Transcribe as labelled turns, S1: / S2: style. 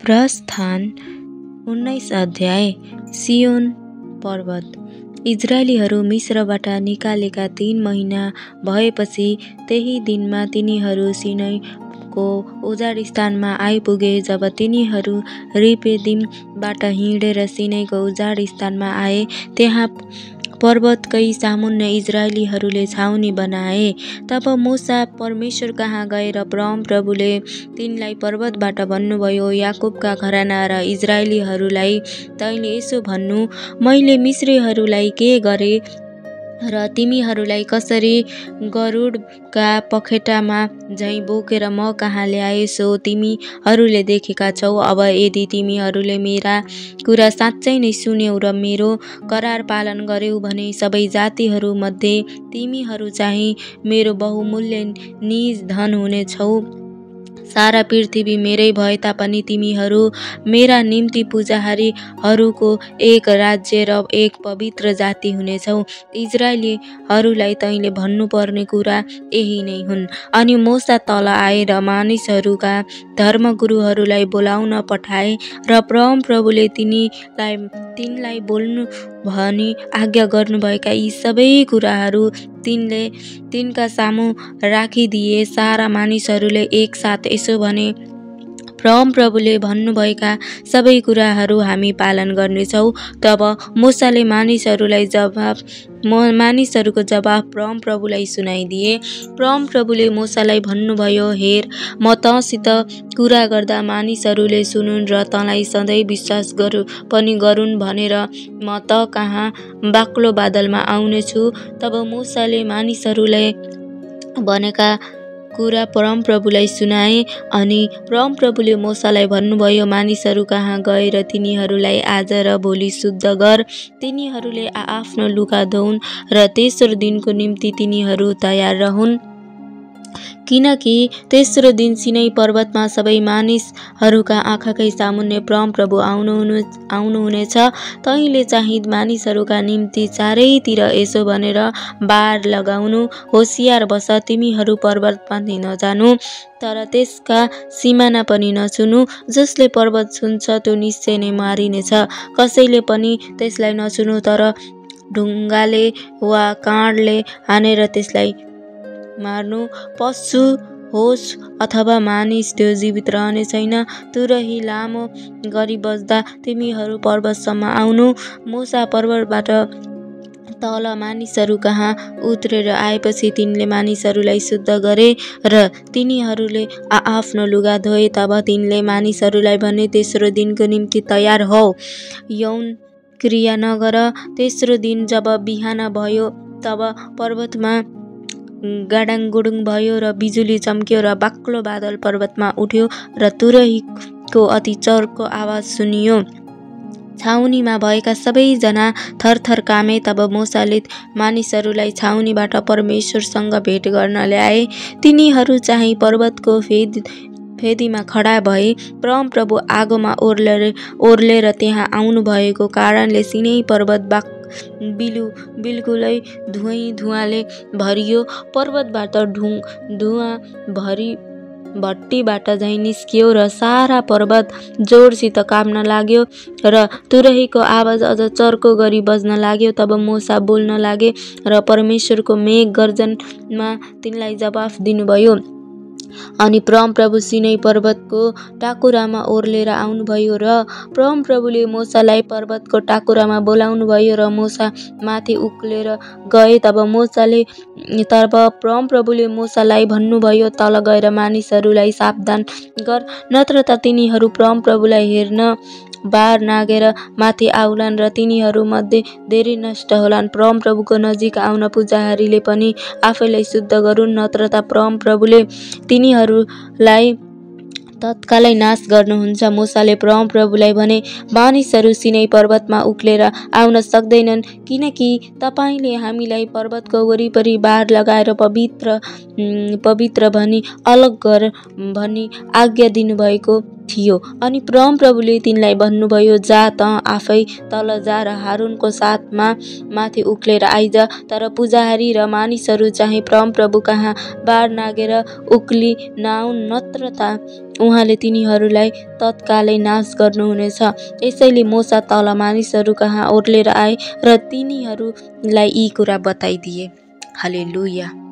S1: प्रस्थान 19 अध्याय। सियोन पर्वत। इजरायलीहरू मिस्रबाट निकालेका 3 महिना भएपछि त्यही दिनमा तिनीहरू सिनैको उजाड स्थानमा आइपुगे। जब तिनीहरू रिफिदिमबाट हिँडेर सिनैको उजाड स्थानमा आए, त्यहाँ पर्वतकै सामुन्ने इजरायलीहरूले छाउनी बनाए। तब मूसा परमेश्वर कहाँ गएर परमप्रभुले तिनलाई पर्वतबाट भन्नुभयो, याकुबका घराना र इजरायलीहरूलाई तैँले यसो भन्नु, मैले मिस्रीहरूलाई के गरे र तिमीहरूलाई कसरी गरुडका पखेटामा झैँ बोकेर म कहाँ ल्याए सो तिमीहरूले देखेका छौ। अब यदि तिमीहरूले मेरा कुरा साँच्चै नै सुन्यौ र मेरो करार पालन गर्यौ भने सबै जातिहरूमध्ये तिमीहरू चाहिँ मेरो बहुमूल्य निज धन हुनेछौ। सारा पृथ्वी मेरै भए तापनि तिमीहरू मेरा निम्ति पुजारीहरूको एक राज्य र एक पवित्र जाति हुनेछौ। इजरायलीहरूलाई तैँले भन्नुपर्ने कुरा यही नै हुन्। अनि मूसा तल आएर मानिसहरूका धर्मगुरुहरूलाई बोलाउन पठाए र परमप्रभुले तिनलाई बोल्नु भनी आज्ञा गर्नुभएका यी सबै कुराहरू तिनका सामु राखिदिए। सारा मानिसहरूले एकसाथ यसो भने, परमप्रभुले भन्नुभएका सबै कुराहरू हामी पालन गर्नेछौँ। तब मूसाले मानिसहरूको जवाफ परमप्रभुलाई सुनाइदिए। परमप्रभुले मूसालाई भन्नुभयो, हेर, म तँसित कुरा गर्दा मानिसहरूले सुनुन् र तँलाई सधैँ विश्वास पनि गरून् भनेर म त कहाँ बाक्लो बादलमा आउनेछु। तब मूसाले मानिसहरूले भनेका कुरा परमप्रभुलाई सुनाए। अनि परमप्रभुले मूसालाई भन्नुभयो, मानिसहरू कहाँ गएर तिनीहरूलाई आज र भोलि शुद्ध गर। तिनीहरूले आआफ्नो लुगा धोउन् र तेस्रो दिनको निम्ति तिनीहरू तयार रहुन्, किनकि तेस्रो दिन सिनै पर्वतमा सबै मानिसहरूका आँखाकै सामुन्ने परमप्रभु आउनुहुनेछ। तैँले चाहिँ मानिसहरूका निम्ति चारैतिर यसो भनेर बार लगाउनु, होसियार बस, तिमीहरू पर्वतमाथि नजानु, तर त्यसका सिमाना पनि नछुनु। जसले पर्वत छुन्छ त्यो निश्चय नै मारिनेछ। कसैले पनि त्यसलाई नछुनु, तर ढुङ्गाले वा काँडले हानेर त्यसलाई मार्नु। पशु होस् अथवा मानिस, त्यो जीवित रहने छैन। तुरही लामो गरी बज्दा तिमीहरू पर्वतसम्म आउनु। मूसा पर्वतबाट तल मानिसहरू कहाँ उत्रेर आएपछि तिनले मानिसहरूलाई शुद्ध गरे र तिनीहरूले आआफ्नो लुगा धोए। तब तिनले मानिसहरूलाई भने, तेस्रो दिनको निम्ति तयार हौ, यौन क्रिया नगर। तेस्रो दिन जब बिहान भयो तब पर्वतमा गाडाङगुडुङ भयो र बिजुली चम्क्यो र बाक्लो बादल पर्वतमा उठ्यो र तुरहीको अति चर्को आवाज सुनियो। छाउनीमा भएका सबैजना थरथर कामे। तब मूसाले मानिसहरूलाई छाउनीबाट परमेश्वरसँग भेट गर्न ल्याए। तिनीहरू चाहिँ पर्वतको फेदीमा खडा भए। परमप्रभु आगोमा ओर्लेर त्यहाँ आउनुभएको कारणले सिनै पर्वत बिल्कुलै धुवाले भरियो। पर्वतबाट धुवाँ भट्टीबाट झैँ निस्कियो र सारा पर्वत जोडसित काप्न लाग्यो र तुरहीको आवाज अझ चर्को गरी बज्न लाग्यो। तब मूसा बोल्न लागे र परमेश्वरको मेघ गर्जनमा तिनलाई जवाफ दिनुभयो। अनि परमप्रभु सिनै पर्वतको टाकुरामा ओर्लेर आउनुभयो र परमप्रभुले मूसालाई पर्वतको टाकुरामा बोलाउनुभयो र मूसा माथि उक्लेर गए। तब परमप्रभुले मूसालाई भन्नुभयो, तल गएर मानिसहरूलाई सावधान गर, नत्र त तिनीहरू परमप्रभुलाई हेर्न बार नागेर माथि आउलान् र तिनीहरूमध्ये धेरै नष्ट होलान्। परमप्रभुको नजिक आउन पुजारीले पनि आफैलाई शुद्ध गरून्, नत्र त परमप्रभुले तिनीहरूलाई तत्कालै नाश गर्नुहुन्छ। मूसाले परमप्रभुलाई भने, मानिसहरू सिनै पर्वतमा उक्लेर आउन सक्दैनन्, किनकि तपाईँले हामीलाई पर्वतको वरिपरि बार लगाएर पवित्र भनी अलग गर भनी आज्ञा दिनुभएको थियो। अनि परमप्रभुले तिनलाई भन्नुभयो, जा त आफै तल जा र हारूनको साथमा माथि उक्लेर आइज। तर पुजारी र मानिसहरू चाहिँ परमप्रभु कहाँ बार नागेर उक्लिनाउन्, नत्र त उहाँले तिनीहरूलाई तत्कालै नाश गर्नुहुनेछ। यसैले मोसा तल मानिसहरू कहाँ ओर्लेर आए र तिनीहरूलाई यी कुरा बताइदिए। हालेलुया।